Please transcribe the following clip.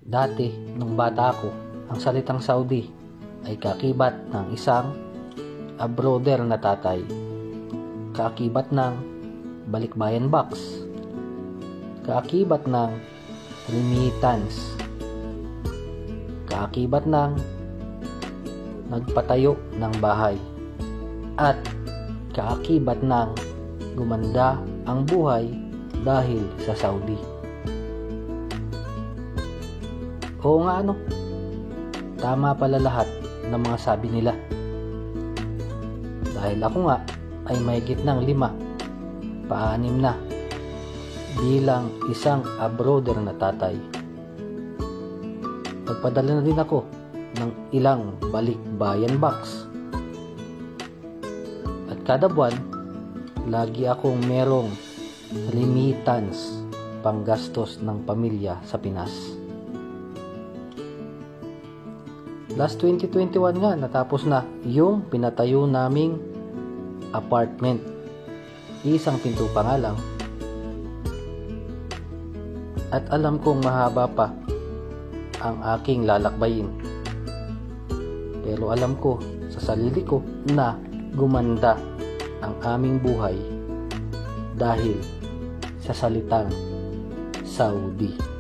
Dati, nung bata ako, ang salitang Saudi ay kaakibat ng isang abroader na tatay. Kaakibat ng balikbayan box. Kaakibat ng remittance. Kaakibat ng nagpatayo ng bahay. At kaakibat ng gumanda ang buhay dahil sa Saudi. Oo nga tama pala lahat ng mga sabi nila. Dahil ako nga ay mahigit ng 5, pa-6 na bilang isang abroader na tatay. Nagpadala na din ako ng ilang balikbayan box. At kada buwan, lagi akong merong remittance panggastos ng pamilya sa Pinas. Last 2021 nga, natapos na yung pinatayo naming apartment. Isang pinto pa nga lang. At alam kong mahaba pa ang aking lalakbayin. Pero alam ko sa sarili ko na gumanda ang aming buhay dahil sa salitang Saudi.